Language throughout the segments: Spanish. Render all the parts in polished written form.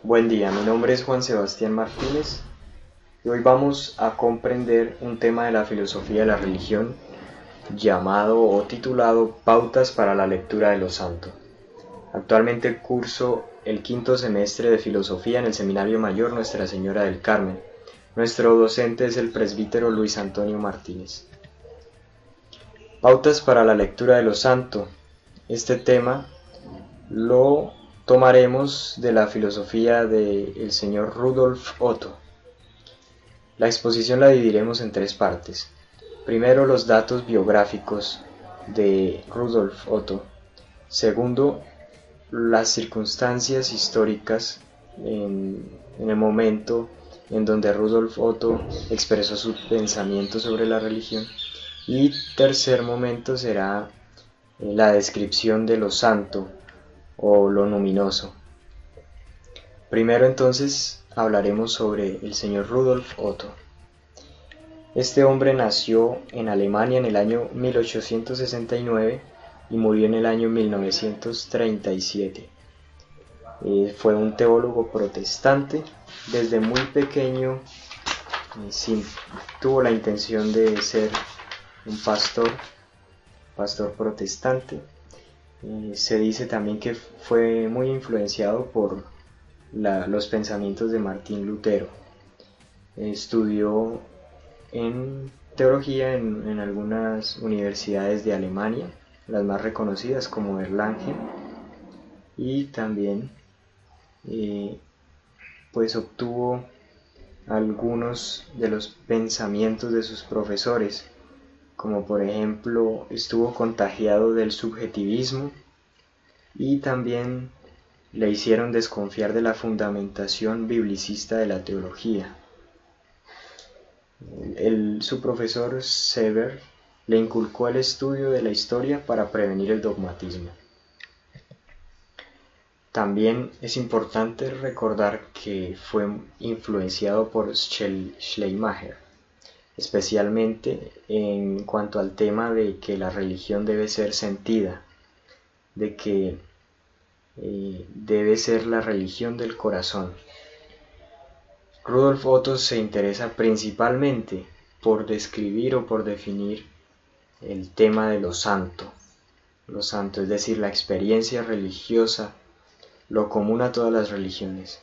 Buen día, mi nombre es Juan Sebastián Martínez y hoy vamos a comprender un tema de la filosofía de la religión llamado o titulado Pautas para la lectura de lo santo. Actualmente curso el quinto semestre de filosofía en el Seminario Mayor Nuestra Señora del Carmen. Nuestro docente es el presbítero Luis Antonio Martínez. Pautas para la lectura de lo santo. Este tema lo tomaremos de la filosofía del señor Rudolf Otto. La exposición la dividiremos en tres partes. Primero, los datos biográficos de Rudolf Otto. Segundo, las circunstancias históricas en el momento en donde Rudolf Otto expresó su pensamiento sobre la religión. Y tercer momento será la descripción de lo santo o lo luminoso. Primero entonces hablaremos sobre el señor Rudolf Otto. Este hombre nació en Alemania en el año 1869 y murió en el año 1937. Fue un teólogo protestante. Desde muy pequeño tuvo la intención de ser un pastor protestante. Se dice también que fue muy influenciado por los pensamientos de Martín Lutero. Estudió en teología en algunas universidades de Alemania, las más reconocidas como Erlangen, y también pues obtuvo algunos de los pensamientos de sus profesores, como por ejemplo estuvo contagiado del subjetivismo y también le hicieron desconfiar de la fundamentación biblicista de la teología. Su profesor Sever le inculcó el estudio de la historia para prevenir el dogmatismo. También es importante recordar que fue influenciado por Schleiermacher, especialmente en cuanto al tema de que la religión debe ser sentida, de que debe ser la religión del corazón. Rudolf Otto se interesa principalmente por describir o por definir el tema de lo santo, es decir, la experiencia religiosa, lo común a todas las religiones.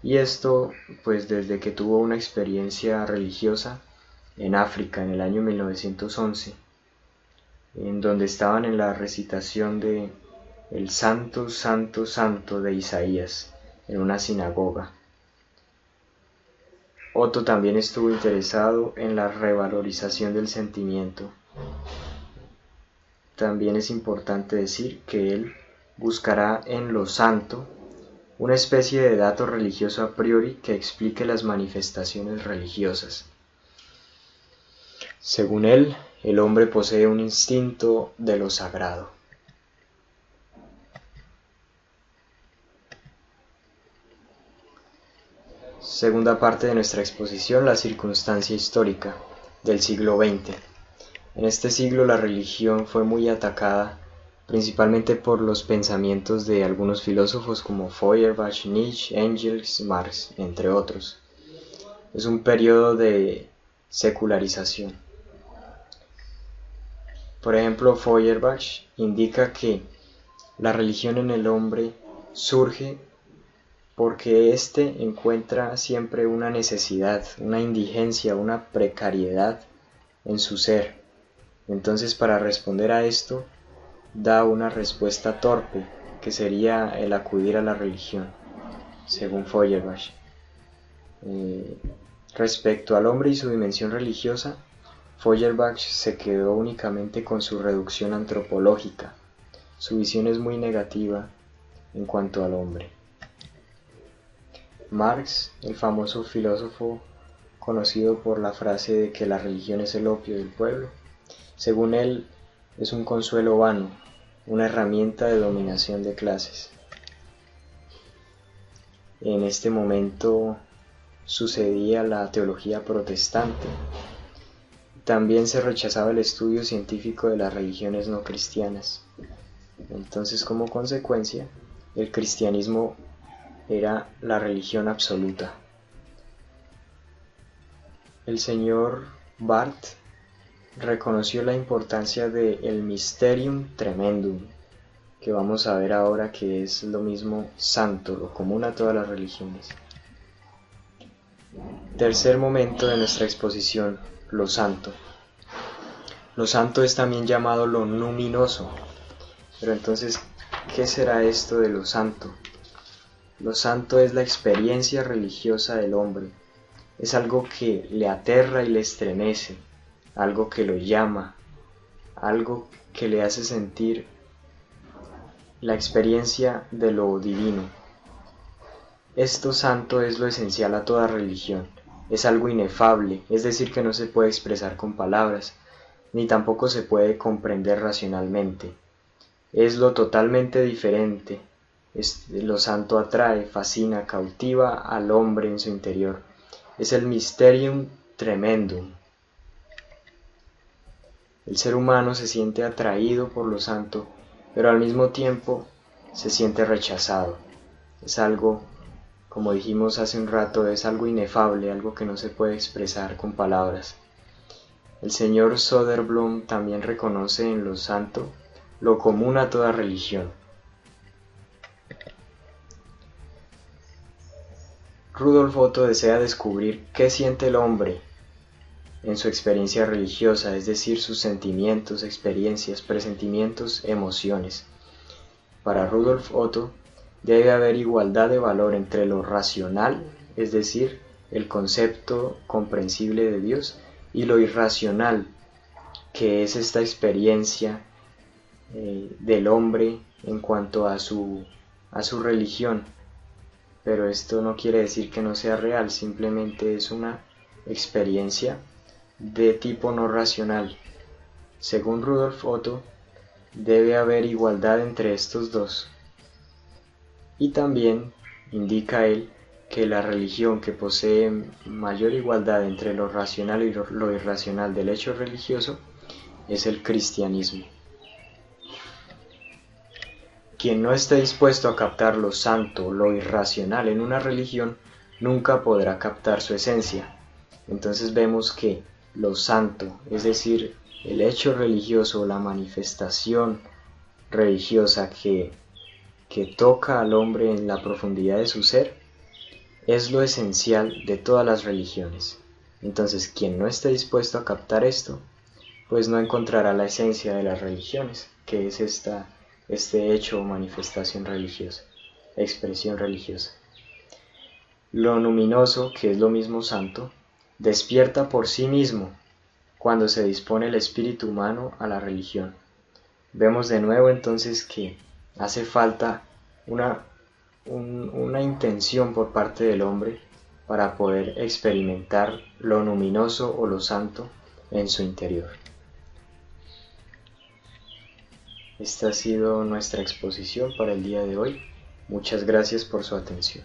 Y esto, pues desde que tuvo una experiencia religiosa en África en el año 1911, en donde estaban en la recitación de el Santo, Santo, Santo de Isaías en una sinagoga. Otto también estuvo interesado en la revalorización del sentimiento. También es importante decir que él buscará en lo santo una especie de dato religioso a priori que explique las manifestaciones religiosas. Según él, el hombre posee un instinto de lo sagrado. Segunda parte de nuestra exposición, la circunstancia histórica del siglo XX. En este siglo la religión fue muy atacada, principalmente por los pensamientos de algunos filósofos como Feuerbach, Nietzsche, Engels, Marx, entre otros. Es un periodo de secularización. Por ejemplo, Feuerbach indica que la religión en el hombre surge porque éste encuentra siempre una necesidad, una indigencia, una precariedad en su ser. Entonces, para responder a esto, da una respuesta torpe, que sería el acudir a la religión, según Feuerbach. Respecto al hombre y su dimensión religiosa, Feuerbach se quedó únicamente con su reducción antropológica. Su visión es muy negativa en cuanto al hombre. Marx, el famoso filósofo conocido por la frase de que la religión es el opio del pueblo, según él, es un consuelo vano, una herramienta de dominación de clases. En este momento sucedía la teología protestante. También se rechazaba el estudio científico de las religiones no cristianas. Entonces, como consecuencia, el cristianismo era la religión absoluta. El señor Barth reconoció la importancia del Mysterium Tremendum, que vamos a ver ahora, que es lo mismo santo, lo común a todas las religiones. Tercer momento de nuestra exposición, lo santo. Lo santo es también llamado lo luminoso. Pero entonces, ¿qué será esto de lo santo? Lo santo es la experiencia religiosa del hombre. Es algo que le aterra y le estremece, algo que lo llama, algo que le hace sentir la experiencia de lo divino. Esto santo es lo esencial a toda religión. Es algo inefable, es decir, que no se puede expresar con palabras, ni tampoco se puede comprender racionalmente. Es lo totalmente diferente. Lo santo atrae, fascina, cautiva al hombre en su interior. Es el Mysterium Tremendum. El ser humano se siente atraído por lo santo, pero al mismo tiempo se siente rechazado. Es algo, como dijimos hace un rato, es algo inefable, algo que no se puede expresar con palabras. El señor Söderblom también reconoce en lo santo lo común a toda religión. Rudolf Otto desea descubrir qué siente el hombre en su experiencia religiosa, es decir, sus sentimientos, experiencias, presentimientos, emociones. Para Rudolf Otto debe haber igualdad de valor entre lo racional, es decir, el concepto comprensible de Dios, y lo irracional, que es esta experiencia del hombre en cuanto a su religión. Pero esto no quiere decir que no sea real, simplemente es una experiencia de tipo no racional. Según Rudolf Otto, debe haber igualdad entre estos dos. Y también indica él que la religión que posee mayor igualdad entre lo racional y lo irracional del hecho religioso es el cristianismo. Quien no esté dispuesto a captar lo santo, lo irracional en una religión, nunca podrá captar su esencia. Entonces vemos que lo santo, es decir, el hecho religioso, la manifestación religiosa que toca al hombre en la profundidad de su ser, es lo esencial de todas las religiones. Entonces, quien no esté dispuesto a captar esto, pues no encontrará la esencia de las religiones, que es este hecho o manifestación religiosa, expresión religiosa. Lo luminoso, que es lo mismo santo, despierta por sí mismo cuando se dispone el espíritu humano a la religión. Vemos de nuevo entonces que hace falta una intención por parte del hombre para poder experimentar lo luminoso o lo santo en su interior. Esta ha sido nuestra exposición para el día de hoy. Muchas gracias por su atención.